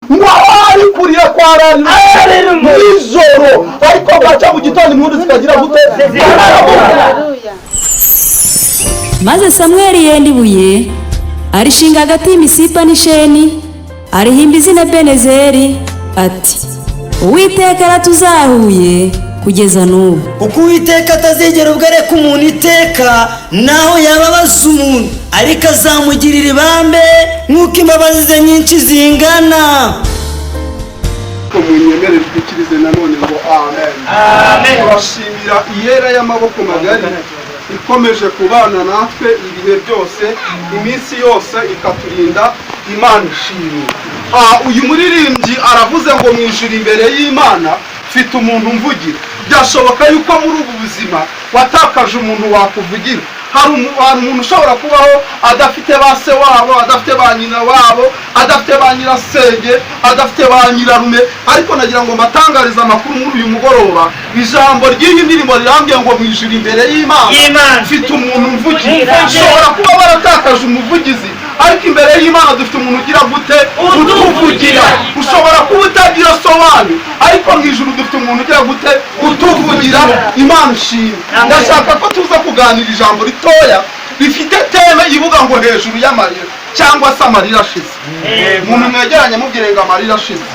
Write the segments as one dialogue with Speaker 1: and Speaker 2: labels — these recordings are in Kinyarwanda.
Speaker 1: mwari kurira kwa rani nijoro ariko gaca mu gitondo impundu zikagira gute
Speaker 2: maze Samweli yenda ibuye arishinga hagati y'imisipa n'isheni arihimba izina Benezeri ati Uwiteka aratuzahuye kugeza n'ubu.
Speaker 3: Uko Uwiteka atazigera ubwo areka umuntu iteka naho yababaza umuntu ariko azamugirira ibambe nk'uko imbabazi ze nyinshi zingana.
Speaker 1: Munyemerere twikirize nanone ngo amen. Amen. Turashimira iyera y'amaboko magari ikomeje kubana natwe ibihe byose iminsi yose ikaturinda. Imana ishimwe. Uyu muririmbyi aravuze ngo mwijira imbere y'Imana mfite umuntu mvugira. Byashoboka yuko muri ubu buzima watakaje umuntu wakuvugira. Hari umuntu ushobora kubaho adafite ba se wabo, adafite ba nyina wabo, adafite ba nyirasenge, adafite ba nyirarume, ariko nagira ngo mbatangarize amakuru muri uyu mugoroba. Ijambo ry'iyi ndirimbo rirambye ngo mwijira imbere y'Imana mfite umuntu mvugira. Ushobora kuba baratakaje umuvugizi ariko imbere y'Imana dufite umuntu ugira gute utuvugira. Ushobora kuba utagira sobanyu ariko mw'ijuru dufite umuntu ugira gute utuvugira. Imana ishimwe. Ndashaka ko tuza kuganira ijambo ritoya rifite teme ivuga ngo hejuru y'amarira cyangwa se amarira ashize. Umuntu mwegeranye mubwire ngo amarira ashize.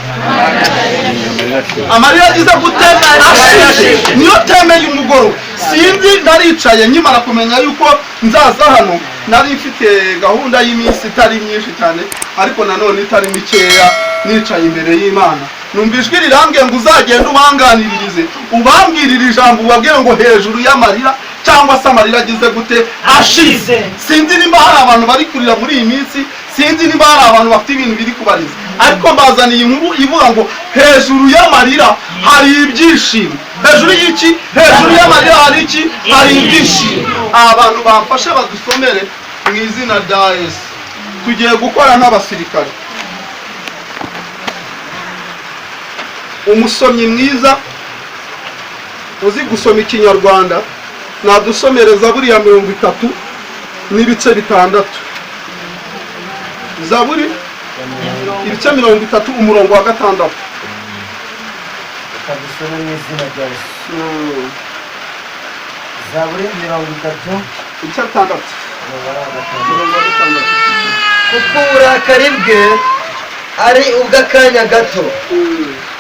Speaker 1: Amarira agize gute ashize. Niyo teme y'umugoroba. Sinzi ndaricaye nyimara kumenya yuko nzaza hano nari mfite gahunda y'iminsi itari myinshi cyane ariko nanone itari mikeya nicaye imbere y'Imana. Numva ijwi rirambye ngo uzagenda ubanganiririze ubambwirira ijambo ubabwire ngo hejuru y'amarira cyangwa se amarira agize gute ashize. Sinzi nimba hari abantu bari kurira muri iyi minsi, sinzi nimba hari abantu bafite ibintu biri kubariza, ariko mbazaniye inkuru ivuga ngo hejuru y'amarira hari ibyishimo. Hejuru y'iki? Hejuru y'amarira hari iki? Hari ibyishimo. Abantu bamfashe badusomere mu izina rya Yesu. Tugiye gukora nk'abasirikare. Umusomyi mwiza uzi gusoma ikinyarwanda nadusomere Zaburi ya 30 n'ibice 6. Zaburi ibice 30 umurongo wa 6.
Speaker 3: Kadusome mu izina rya Yesu. Zaburi 30
Speaker 1: ibice 6.
Speaker 3: Kuko uburakari bwe ari ubw'akanya gato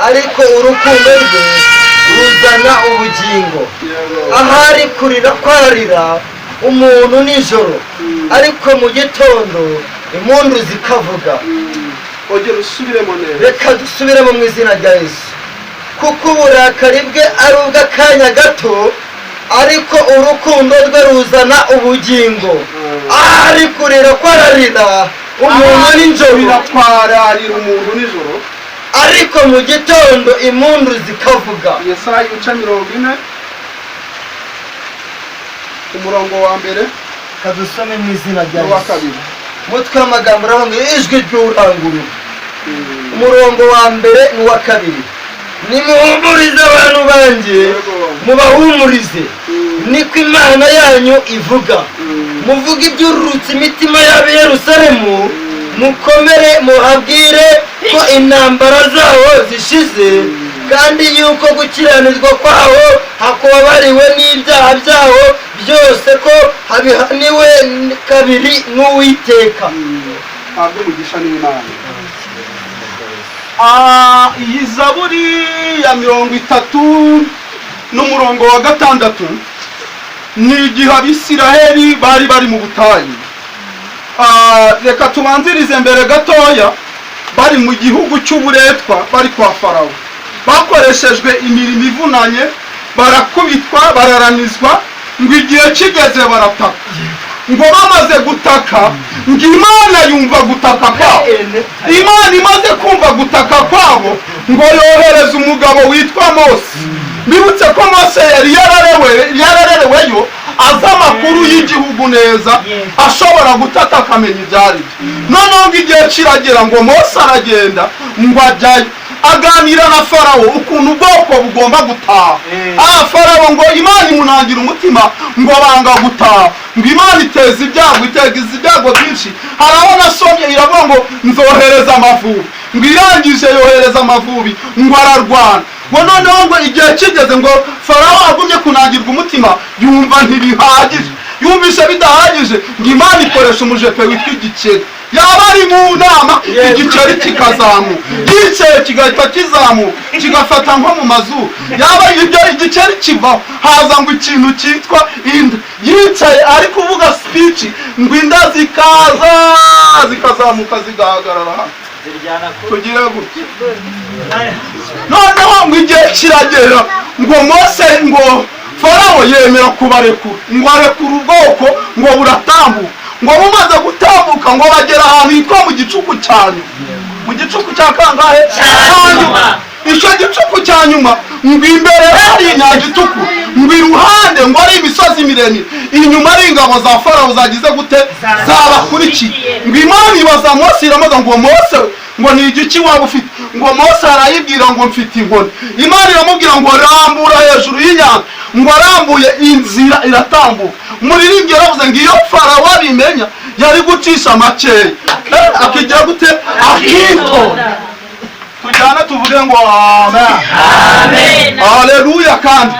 Speaker 3: ariko urukundo rwe ruzana ubugingo. Ahari kurira kwarira umuntu nijoro ariko mu gitondo impundu zikavuga.
Speaker 1: Ongera usubiremo neza.
Speaker 3: Reka dusubiremo mu izina rya Yesu. Kuko uburakari bwe ari ubw'akanya gato ariko urukundo rwe ruzana ubugingo. Ahari kurira kwarira umuntu nijoro ariko mu gitondo impundu zikavuga.
Speaker 1: Yesaya ibice 40 umurongo wa mbere.
Speaker 3: Kadusome mu izina rya
Speaker 1: Yesu.
Speaker 3: Mutwe w'amagambo uravuga ijwi ry'urangurura. Umurongo wa mbere n'uwa kabiri. Nimuhumurize abantu banjye mubahumurize niko Imana yanyu ivuga. Muvuge ibyururutse imitima y'ab'i Yerusalemu, mukomere muhabwire ko intambara zawo zishize kandi yuko gukiranirwa kwawo hakubabariwe n'ibyaha byawo byose ko habihaniwe kabiri n'Uwiteka.
Speaker 1: Abwo mugisha n'Imana. Iyi Zaburi ya 30 n'umurongo wa 6 ni igihe Abisiraheli bari mu butayu. Reka tubanzirize mbere gatoya. Bari mu gihugu cy'uburetwa bari kwa Farawo. Bakoreshejwe imirimo ivunanye, barakubitwa, bararanizwa, ngo igihe kigeze barataka. Ngo bamaze gutaka, ngo Imana yumva gutaka kwabo. Imana imaze kumva gutaka kwabo, ngo yohereza umugabo witwa Mose. Bibutse ko Mose yari yararereweyo aza amakuru y'igihugu neza, ashobora gutata akamenya ibyari byo. Noneho ngo igihe kiragera ngo Mose aragenda ngo ajyayo. aganira na Farawo ukuntu ubwoko bugomba gutaha. Farawo ngo Imana imunangira umutima ngo banga gutaha, ngo Imana iteza ibyago byinshi. Haraho nasomye iravuga ngo nzohereza Amavubi, ngo irangije yohereza Amavubi ngo ararwana. ngo noneho ngo igihe kigeze ngo Farawo agumye kunangirwa umutima, yumva ntibihagije, yumvise bidahagije, ngo Imana ikoresha umujepe witwa igikeri. Yaba ari mu nama igikeri kikazamuka, yicaye kigahita kizamuka kigafata nko mu mazuru. Yaba ibyo igikeri kivaho, haza ngo ikintu cyitwa inda. Yicaye ari kuvuga speech, ngo inda zikazamuka zigahagarara hano. Tugira gutya. Noneho ngo igihe kiragera ngo Mose ngo Farawo yemera kubarekura, ngo arekura ubwoko ngo buratambuka. Ngo bumaze gutambuka ngo bagera ahantu hitwa mu gicuku cyane, mu gicuku cya kangahe cyanyuma. Icyo gicuku cyanyuma ngo imbere hari inyanja itukura, ngo iruhande ngo ari imisozi miremire, inyuma ari ingabo za Farawo zagize gute zabakurikiye. Ngo Imana ibaza Mose iramubaza ngo Mose ngo ni igiki waba ufite? Ngo Mose arayibwira ngo mfite inkoni. Imana iramubwira ngo rambura hejuru y'inyanja, ngo arambuye inzira iratambuka. Umuririmbyi yaravuze ngo iyo Farawo abimenya yari gucisha makeya akigira gute akitora. Tujyana tuvuge ngo amen, haleluya. Kandi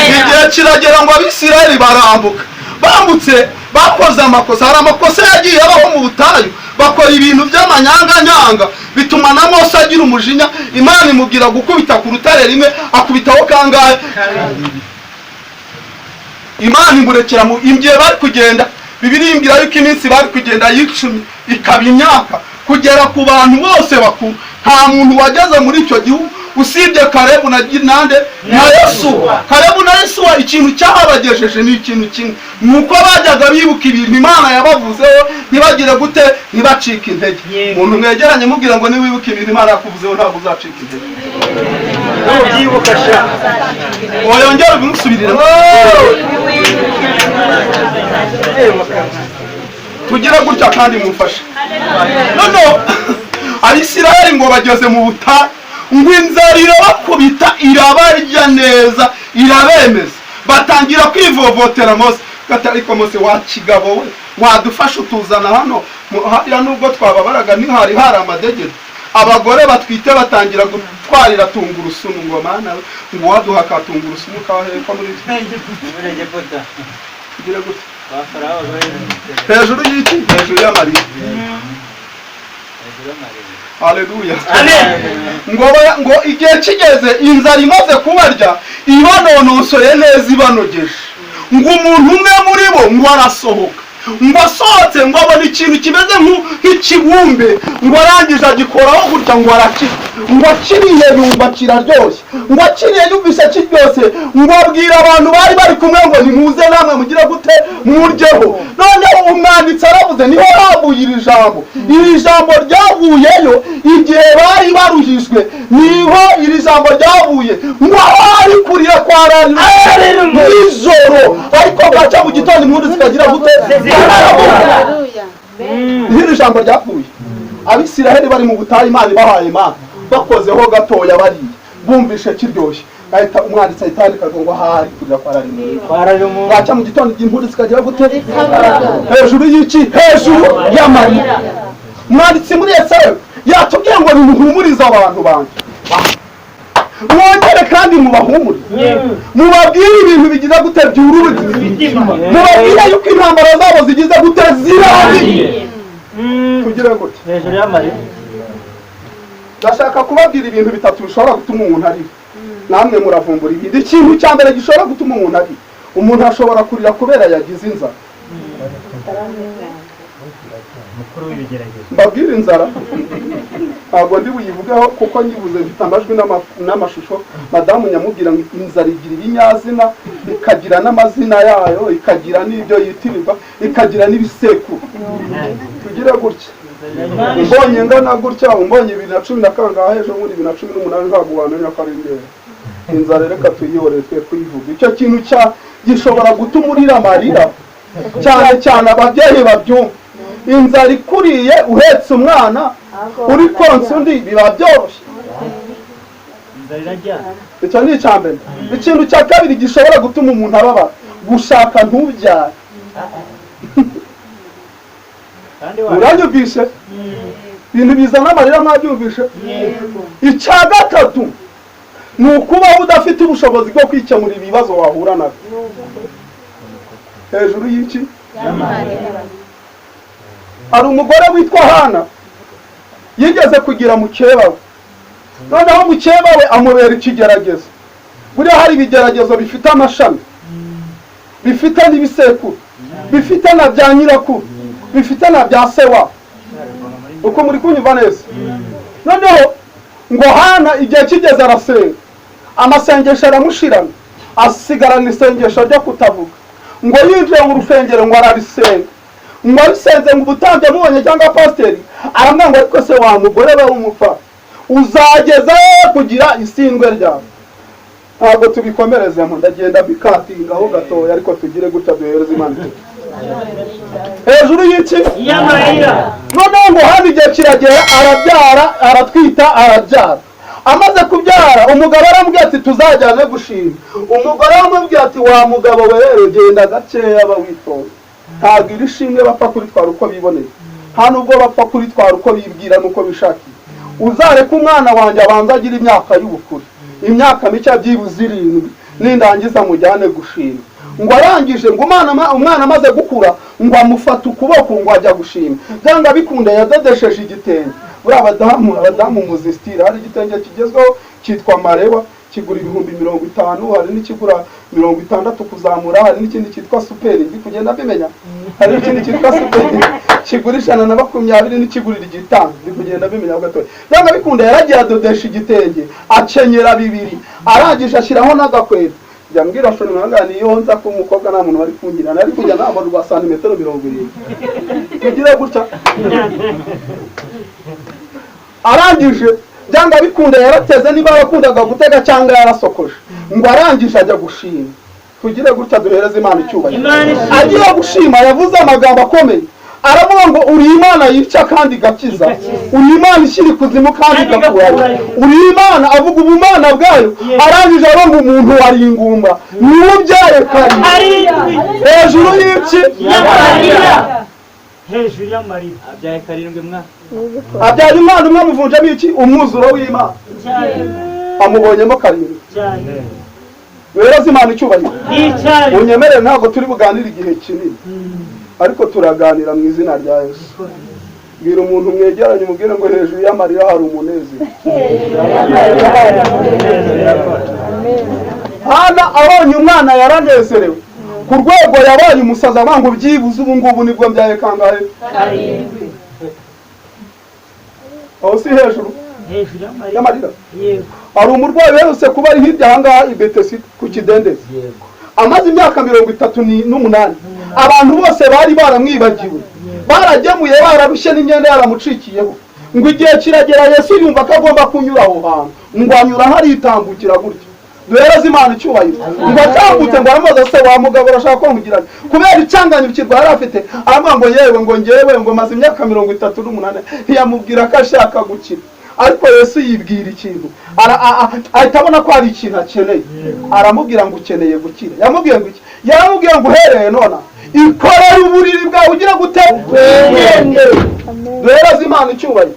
Speaker 1: igihe kiragera ngo Abisirayeli barambuka, bambutse bakoze amakosa. Hari amakosa yagiye abaho mu butayu, bakora ibintu by'amanyanganyanga bituma na Mose agira umujinya. Imana imubwira gukubita ku rutare rimwe, akubitaho kangahe? Imana imurekera mu igihe bari kugenda. Bibiliya imbwira yuko iminsi bari kugenda y'icumi ikaba imyaka, kugera ku bantu bose bakuru. Nta muntu wageze muri icyo gihugu usibye Kalebu na Yosuwa. Kalebu na Yosuwa ikintu cyahabagejeje ni ikintu kimwe, nuko bajyaga bibuka ibintu Imana yabavuzeho, ntibagire gute ntibacike intege. Umuntu mwegeranye mubwira ngo niwibuka ibintu Imana yakuvuzeho ntabwo uzacika intege. Ubyibuka sha oyongera bimusubirire. Tugira gutya kandi mufashe. Noneho Abisirayeli ngo bageze mu butayu, ngo inzara irabakubita irabarya neza irabemeza. Batangira kwivovotera Mose, ariko Mose wa kigabo we wadufasha utuzana hano. Hariya nubwo twababaraga ntihari hari amadegede. Abagore batwite batangira gutwarira tungurusumu, ngo Mana ngo waduha ka tungurusumu kaheko muri Egiputa. Kugira gute hejuru y'iki? Hejuru y'amarira. Haleluya. Ngo igihe kigeze inzara imaze kubarya ibanonosoye neza ibanogeje, ngo umuntu umwe muri bo ngo arasohoka. Ngo asohotse ngo abona ikintu kimeze nk'ikibumbe, ngo arangije agikoraho gutya ngo arakira. Ngo akiriye yumva kiraryoshye, ngo akiriye yumvise kiryoshye, ngo abwira abantu bari bari kumwe ngo nimuze namwe mugire gute muryeho. Noneho umwanditsi aravuze niho havuye iri jambo. Iri jambo ryavuyeyo igihe bari baruhijwe, niho iri jambo ryavuye. Ngo ari kurira kwa rari nijoro, ariko gaca mu gitondo impundu zikagira gute. Iri jambo ryavuye. Abisirayeli bari mu butayu, Imana ibahaye Imana bakozeho gatoya bariye, bumvishe kiryoshye. Ahita umwanditsi ahitandika ngo hari kurira kwa rari. Gaca mu gitondo impundu zikagira gute hejuru y'iki? Hejuru y'amarira. Umwanditsi muri Yesaya yatubwiye ngo nimuhumurize abantu banjye, mwongere kandi mubahumure, mubabwire ibintu bigize gute byururuka, mubabwire yuko intambara zabo zigize gute zirarangiye. Kugira gute hejuru y'amarira. Ndashaka kubabwira ibintu bitatu bishobora gutuma umuntu arira, namwe muravumbura ibindi. Ikintu cya mbere gishobora gutuma umuntu arira, umuntu ashobora kurira kubera yagize inzara. Mbabwire inzara ntabwo ndi buyivugeho kuko nyibuze mfite amajwi n'amashusho. Madamu nyamubwira ngo inzara igira ibinyazina, ikagira n'amazina yayo, ikagira n'ibyo yitirirwa, ikagira n'ibisekuru. Tugire gutya. Mbonye ngana gutya, umbonye 2010 kangahe ejo muri 2018 ntabwo wamenya ko ari ndera. Inzara reka tuyihorere twe kuyivuga. Icyo kintu gishobora gutuma urira amarira, cyane cyane ababyeyi babyumva. Inzara ikuriye uhetse umwana uri konsa undi biba byoroshye. icyo ni icya mbere. Ikintu cya kabiri gishobora gutuma umuntu ababara, gushaka ntubyare. Uranyumvishe? Ibintu bizana amarira mwabyumvishe? Icya gatatu ni ukubaho udafite ubushobozi bwo kwikemura ibibazo wahura nabyo. Hejuru y'iki? Hari umugore witwa Hana yigeze kugira mukeba we, noneho mukeba we amubera ikigeragezo. Buriya hari ibigeragezo bifite amashami, bifite n'ibisekuru, bifite na bya nyirakuru, bifite na bya sewa. Uko muri kunyumva neza? Noneho ngo Hana igihe kigeze arasenga, amasengesho aramushirana, asigarana isengesho ryo kutavuga. Ngo yinjiye mu rusengero ngo ararisenga, ngo arisenze ngo ubutambye amubonye cyangwa pasiteri aramubwira ngo ariko se wa mugore we w'umupfa uzageza kugira isindwe ryawe. Ntabwo tubikomerezemo, ndagenda bikatingaho gatoya, ariko tugire gutya duhereze Imana. Hejuru y'iki? Y'amarira. Noneho ngo hano igihe kiragera arabyara, aratwita, arabyara. Amaze kubyara umugabo aramubwira ati tuzajyane gushima. Umugore aramubwira ati wa mugabo we rero genda gakeya aba witonda. Ntabwo iri shimwe bapfa kuritwara uko biboneye, nta nubwo bapfa kuritwara uko bibwira n'uko bishakiye. Uzareka umwana wanjye abanza agira imyaka y'ubukure, imyaka mike byibuze 7, nindangiza mujyane gushima. Ngo arangije ngo umwana amaze gukura ngo amufata ukuboko ngo ajya gushima. Byanga bikunda yadodesheje igitenge. Buri abadamu muzistira, hari igitenge kigezweho cyitwa marewa, kigura 50,000, hari n'ikigura 60 kuzamura, hari n'ikindi cyitwa superi, ndi kugenda bimenya. Hari n'ikindi cyitwa superi kigura 120 n'ikigurira 5, ndi kugenda bimenya gatoya. Byanga bikunda yaragiye adodesha igitenge, akenyera 2, arangije ashyiraho n'agakweta. Jambwira shoni mwanga niyo nza ko umukobwa nta muntu bari kungira, nari kujya namba rwa santimetero 20. Kugira gutya arangije byanga bikunda yarateze niba yakundaga gutega cyangwa yarasokoje. Ngo arangije ajya gushima. Kugira gutya duhereze Imana icyubahiro. Agiye gushima yavuze amagambo akomeye, aravuga ngo uri Imana yica kandi gakiza, uri Imana ishyira ikuzimu kandi gakurayo, uri Imana avuga ubumana bwayo. Arangije aronga umuntu wari ingumba niwe ubyaye Karindwi. Hejuru y'iki? Y'amarira.
Speaker 4: Hejuru y'amarira abyaye Karindwi mwana.
Speaker 1: Abyaye umwana umwe amuvunjemo iki? Umwuzuro w'Imana. Amubonyemo Karindwi. Duhereze Imana icyubahiro. Unyemerere ntabwo turi buganire igihe kinini, ariko turaganira mu izina rya Yesu. Bwira umuntu mwegeranye umubwire ngo hejuru y'amarira hari umunezero. Hana abonye umwana yaranezerewe ku rwego yabaye umusaza abango byibuze ubu ngubu nibwo mbyaye kangahe? Karindwi. Aho si hejuru y'amarira? Yego. Hari umurwayi werutse kuba ari hirya ahangaha i Betesi ku kidendezi. Yego. Amaze imyaka 38. Abantu bose bari baramwibagiwe, baragemuye, bararushye n'imyenda yaramucikiyeho. Ngo igihe kiragera Yesu yumva ko agomba kunyura aho hantu, ngo anyura haritambukira gutyo. Duhereze Imana icyubahiro. Ngo atambutse ngo aramubaza se wa mugabo urashaka ko mugirana? Kubera icanganyukirwa yari afite aravuga ngo yewe ngo ngewe ngo maze imyaka 38. Ntiyamubwira ko ashaka gukira, ariko Yesu yibwira ikintu, ahita abona ko hari ikintu akeneye. Aramubwira ngo ukeneye gukira. Yamubwiye ngo iki? Yaramubwiye ngo uhereye none ikorera uburiri bwawe ugira gute? Wende. Duhereze Imana icyubahiro.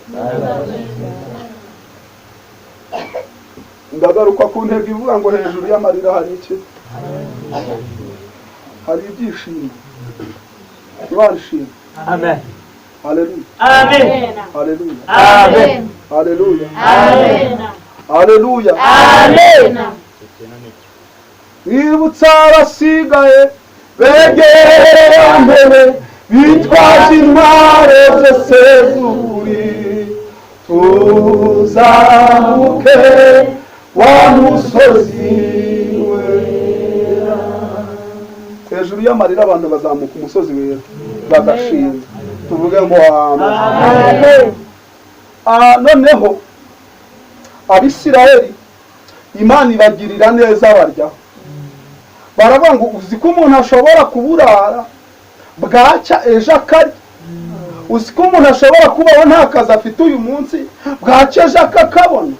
Speaker 1: Ndagaruka ku ntego ivuga ngo hejuru y'amarira hari iki? Hari ibyishimo. Tubashime.
Speaker 4: Amen.
Speaker 1: Haleluya.
Speaker 4: Amen.
Speaker 1: Haleluya.
Speaker 4: Amen.
Speaker 1: Haleluya.
Speaker 4: Amen.
Speaker 1: Haleluya.
Speaker 4: Amen.
Speaker 1: Wibutsa abasigaye begera mbere bitwaje intwaro zose z'ukuri, tuzamuke wa musozi wera. Hejuru y'amarira abantu bazamuka umusozi wera bagashima, tuvuge ngo amen. Noneho Abisirayeli Imana ibagirira neza barya. Baravuga ngo uzi ko umuntu ashobora kuburara bwacya ejo akarya, uzi ko umuntu ashobora kubaho nta kazi afite uyu munsi bwacya ejo akakabona,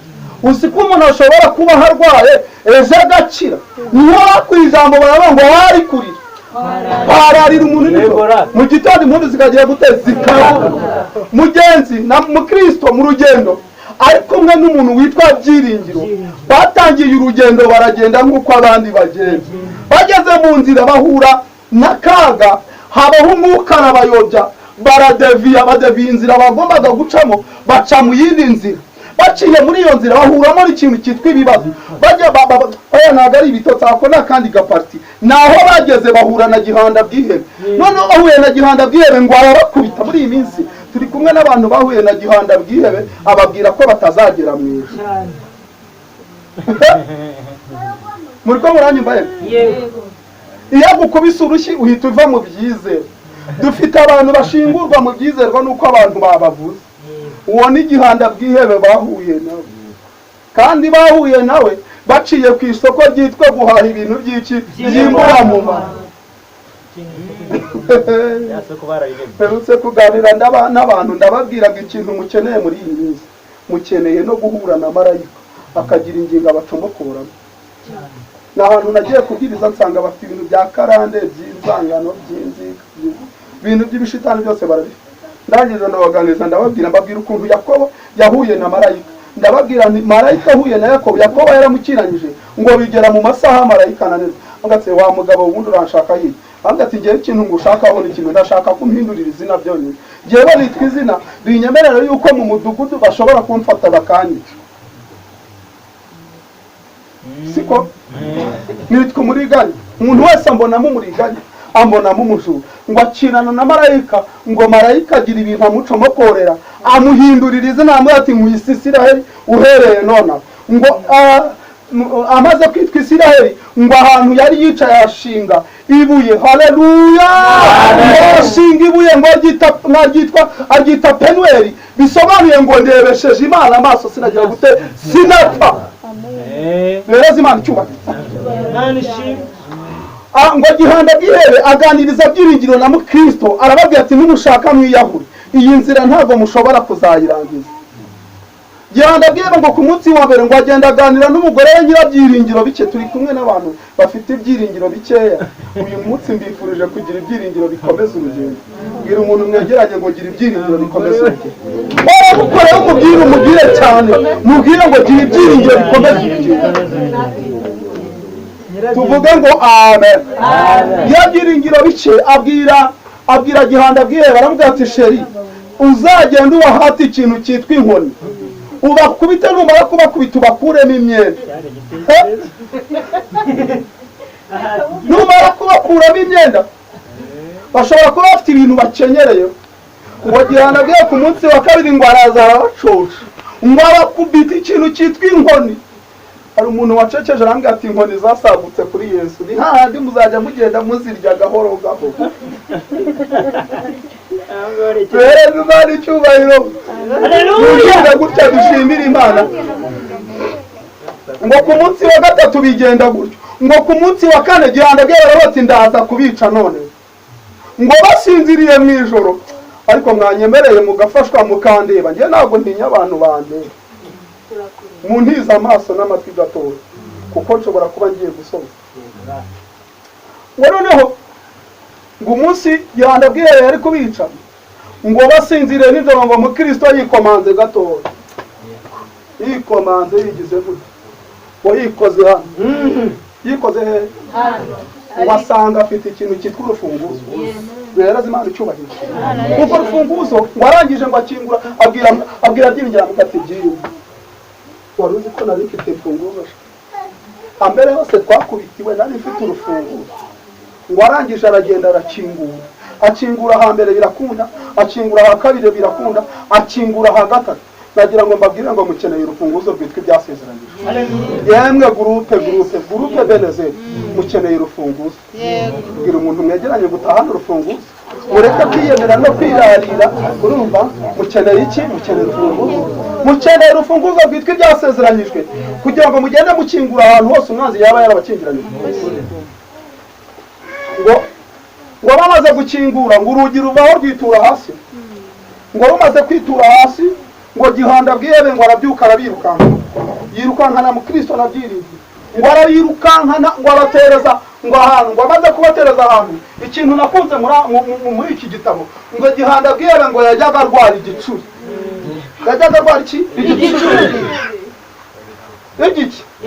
Speaker 1: uzi ko umuntu ashobora kuba arwaye ejo agakira. niho ku ijambo baravuga ngo wari kurira hararira umuntu nijoro, mu gitondo impundu zikagira gute zikabura. Mugenzi na mukristo mu rugendo ari kumwe n'umuntu witwa Byiringiro, batangiye urugendo baragenda nk'uko abandi bagenda. Bageze mu nzira bahura n'akaga, habaho umwuka arabayobya, baradeviya inzira bagombaga gucamo, baca mu yindi nzira. Baciye muri iyo nzira bahuramo n'ikintu cyitwa ibibazo. Bajya oya ntabwo ari ibitotsi, ako n'akandi gaparti. Naho bageze bahura na Gihanda Bwihebe. Noneho bahuye na Gihanda Bwihebe ngo arabakubita. Muri iyi minsi turi kumwe n'abantu bahuye na Gihanda Bwihebe, ababwira ko batazagera mu ijuru. Muri ko muranyumva yego? Iyo gukubise urushyi uhita uva mu byizero. Dufite abantu bashingurwa mu byizerwa nuko abantu babavuze. Uwo ni Gihanda Bwihebe bahuye nawe, kandi bahuye nawe baciye ku isoko ryitwa guhaha ibintu by'iki by'imburamumaro. Perutse kuganira n'abantu ndababwiraga ikintu mukeneye muri iyi minsi. Mukeneye no guhura na marayika akagira ingingo abacomokoramo. N'ahantu nagiye kubwiriza nsanga bafite ibintu bya karande, by'inzangano, by'inzika, ibintu by'ibishitani byose barabifite. Ndangije ndabaganiriza mbabwira ukuntu Yakobo yahuye na marayika. Ndababwira nti marayika ahuye na Yakobo, Yakobo yaramukiranyije ngo bigera mu masaha marayika ananiza. Angatse wa mugabo wundi uranshaka yiye. Angati ngiye ikintu ngushakaho ni kimwe, ndashaka kumpindurira izina byonyine. Jewe nitwa izina rinyemerera yuko mu mudugudu bashobora kumfata bakanyica. Siko nitwa umuriganya. Umuntu wese ambonamo umuriganya, ambonamo umujura. Ngo akinana na marayika, ngo marayika agira ibintu amucomokorera, amuhindurira izina, amwe ati nkuyise Isiraheli uhereye nona. Ngo amaze kwitwa Isiraheli, ngo ahantu yari yicaye ashinga ibuye. Haleluya! Ashinga ibuye ngo aryita Penueli, bisobanuye ngo ndebesheje Imana amaso sinagira gute sinapfa. Rero Imana icyubahiro. Ngo Gihanda Bwihebe aganiriza Byiringiro na mukristo, arababwira ati numushaka mwiyahure, iyi nzira ntabwo mushobora kuzayirangiza. Gihanda Bwihebe ngo ku munsi wa mbere ngo agenda aganira n'umugore we Nyirabyiringiro bike. Turi kumwe n'abantu bafite ibyiringiro bikeya. Uyu munsi mbifurije kugira ibyiringiro bikomeza urugendo. Bwira umuntu mwegeranye ngo gira ibyiringiro bikomeza urugendo. Wowe gukoreho umubwire cyane, mubwire ngo gira ibyiringiro bikomeza urugendo. Tuvuge ngo amen. Byiringiro bike abwira Gihanda Bwihebe, aramubwira ati sheri, uzagenda ubahata ikintu cyitwa inkoni, ubakubite, numara kubakubita ubakuremo imyenda. Numara kubakuramo imyenda bashobora kuba bafite ibintu bakenyereye. Ngo Gihanda Bwihebe ku munsi wa kabiri ngo araza arabacosha, ngo abakubita ikintu cyitwa inkoni. Hari umuntu waceceje arambwira ati inkoni zasagutse kuri Yesu, ni hahandi muzajya mugenda muzirya gahoro gahoro. Tuhereze Imana icyubahiro. Haleluya! Gutya dushimira Imana. Ngo ku munsi wa gatatu bigenda gutyo. Ngo ku munsi wa kane Gihanda Bwihebe bati ndaza kubica none. Ngo basinziriye mu ijoro, ariko mwanyemereye mugafashwa mukandeba. Ngiye ntabwo ntinya abantu bandeba. Muntiza amaso n'amatwi gatoya kuko nshobora kuba ngiye gusoza. Noneho ngo umunsi Gihanda Bwihebe yari kubica, ngo basinzire nijoro, ngo mukristo yikomanze gatoya, yikomanze yigize gutya, ngo yikoze hano, yikoze hano, wasanga afite ikintu cyitwa urufunguzo. Rero Imana icyubahiro. Kuko urufunguzo ngo arangije ngo akingura, abwira Byiringiro ati Byiringiro, wari uzi ko nari mfite imfunguzo? Ambere hose twakubitiwe nari mfite urufunguzo. Ngo arangije aragenda arakingura, akingura hambere birakunda, akingura ha kabiri birakunda, akingura ha gatatu. Nagira ngo mbabwire ngo mukeneye urufunguzo rwitwa ibyasezeranyijwe. Yemwe gurupe Benezeri, mukeneye urufunguzo. Bwira umuntu mwegeranye gutahana urufunguzo, mureke kwiyemera no kwirarira. Urumva mukeneye iki? Mukeneye urufunguzo. Mukeneye urufunguzo rwitwa ibyasezeranyijwe kugira ngo mugende mukingura ahantu hose umwanzi yaba yarabakingiranyije. Ngo bamaze gukingura, ngo urugi ruvaho rwitura hasi. Ngo rumaze kwitura hasi, ngo Gihanda Bwihebe ngo arabyuka arabirukanka. yirukankana mu Kristo na Byiringiro, ngo arayirukankana ngo abatereza ngo ahantu, ngo amaze kubatereza ahantu. Ikintu nakunze muri iki gitabo, ngo Gihanda bwira ngo yajyaga arwara igicuri. Yajyaga arwara iki? Igicuri.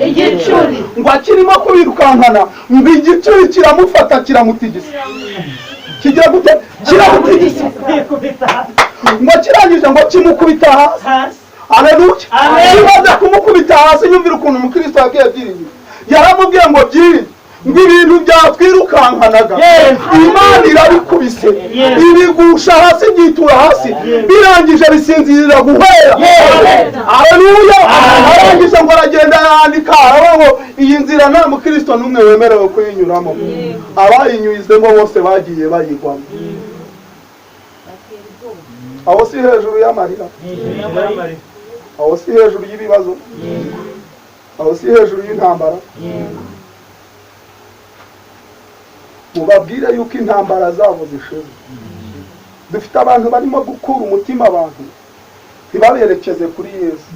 Speaker 1: Igicuri. Ngo akirimo kubirukankana, ngo igicuri kiramufata kiramutigisa. Kigira gute? Kiramutigisa. Ngo kirangije ngo kimukubita hasi. Haleluya. Kimaze kumukubita hasi, nyumvira ukuntu umukristo yagiye Byiringiro. Yaramubwiye ngo Byiringiro, ngo ibintu byatwirukankanaga Imana irabikubise, ibigusha hasi, byitura hasi, birangije bisinzirira guhera. Haleluya. Arangije ngo aragenda yandika ngo iyi nzira nta mukristo n'umwe wemerewe kuyinyuramo. Abayinyuzemo bose bagiye bayigwamo. Aho si hejuru y'amarira, aho si hejuru y'ibibazo, aho si hejuru y'intambara. Mubabwire yuko intambara zabo zishize. Dufite abantu barimo gukura umutima abantu, ntibaberekeze kuri Yesu,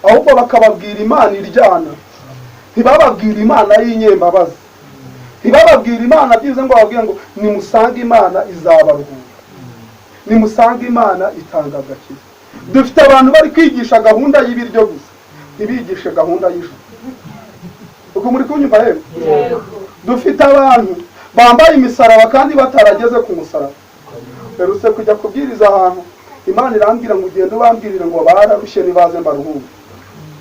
Speaker 1: ahubwo bakababwira Imana iryana, ntibababwira Imana y'inyembabazi, ntibababwira Imana byize ngo bababwire ngo nimusange Imana izabaruhura, nimusange Imana itanga agakiza. Dufite abantu bari kwigisha gahunda y'ibiryo gusa, ntibigishe gahunda y'ijuru. Uko muri kunyumva rero? Dufite abantu bambaye imisaraba kandi batarageze ku musaraba. Perutse kujya kubwiriza ahantu, Imana irambwira ngo ugende ubambwirire ngo bararushye nibaze mbaruhure.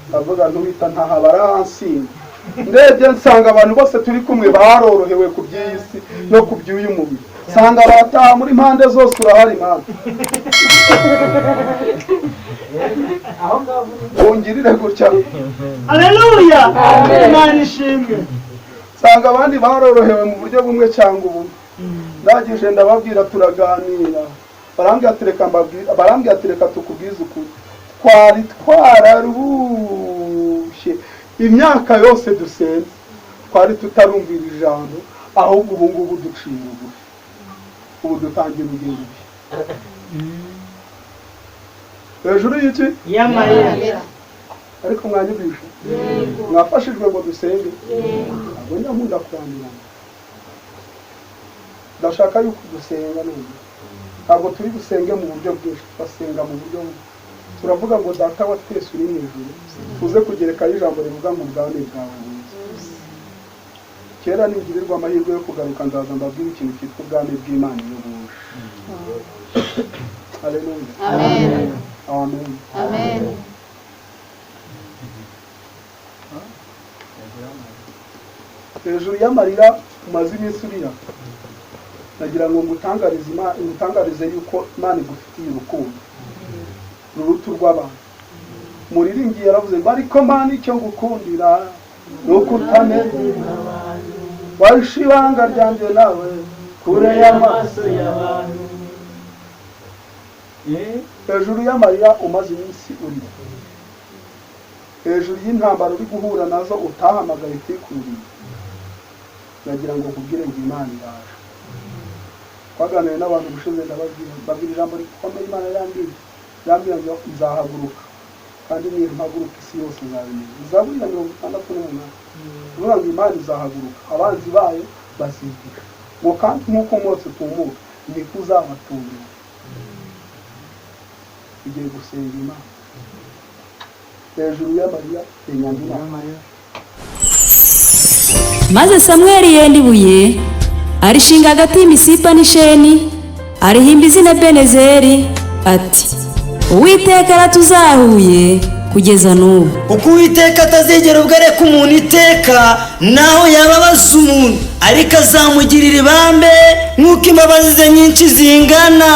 Speaker 1: Ndavuga ntubita ntaha baransinga. Ndebye nsanga abantu bose turi kumwe barorohewe ku by'iyi si no ku by'uyu mubiri. Sanga barataha muri impande zose, urahari Imana. Ungirire gutya.
Speaker 5: Haleluya. Imana ishimwe.
Speaker 1: Sanga abandi barorohewe mu buryo bumwe cyangwa ubundi. Ndagije ndababwira turaganira. Barambwira atereka tukubwiza ukuri. Twari twararushye imyaka yose dusenze, twari tutarumvira ijambo, ahubwo ubu ngubu duciye bugufi. Ubu dutangira urugendo. Hejuru y'iki?
Speaker 5: Y'amarira.
Speaker 1: Ariko mwanyumvisha? Mwafashijwe ngo dusenge? Ntabwo nkunda kwandura. Ndashaka yuko dusenga none. Ntabwo turi gusenge mu buryo bwinshi, basenga mu buryo bumwe. Turavuga ngo Data wa twese uri mu ijuru, tuze kugerekaho ijambo rivuga ngo ubwami bwawe buze. Kera ningirirwa amahirwe yo kugaruka ndaza mbabwira ikintu cyitwa ubwami bw'Imana yo buje. Haleluya.
Speaker 4: Amen.
Speaker 1: Amen.
Speaker 4: Amen.
Speaker 1: Hejuru y'amarira umaze iminsi urira, nagira ngo ngutangarize yuko Imana igufitiye urukundo ruruta urw'abantu. Muriringi yaravuze ngo ariko Mana icyo ngukundira nuko utanezeza abantu, wahishe ibanga ryanjye nawe kure y'amaso y'abantu. Hejuru y'amarira umaze iminsi urira, hejuru y'intambara uri guhura nazo utahamagaye kwikurira, nagira ngo nkubwire ngo Imana iraje. Twaganiriye n'abantu bushize ndababwira ijambo rikomeye Imana yambwira ngo izahaguruka, kandi niyo mpaguruka isi yose izabimenya. Zaburi ya 68 uvuga ngo Imana izahaguruka, abanzi bayo bazigira ngo kandi nk'uko Mose utumuka niko uzabatungira. Igiye gusenga Imana hejuru y'amarira inyandura.
Speaker 2: Maze Samweli yenda ibuye arishinga hagati y'imisipa n'isheni, arihimba izina Benezeri ati Uwiteka aratuzahuye kugeza n'ubu.
Speaker 3: Uko Uwiteka atazigera ubwo areka umuntu iteka, naho yababaza umuntu ariko azamugirira ibambe nk'uko imbabazi ze nyinshi zingana.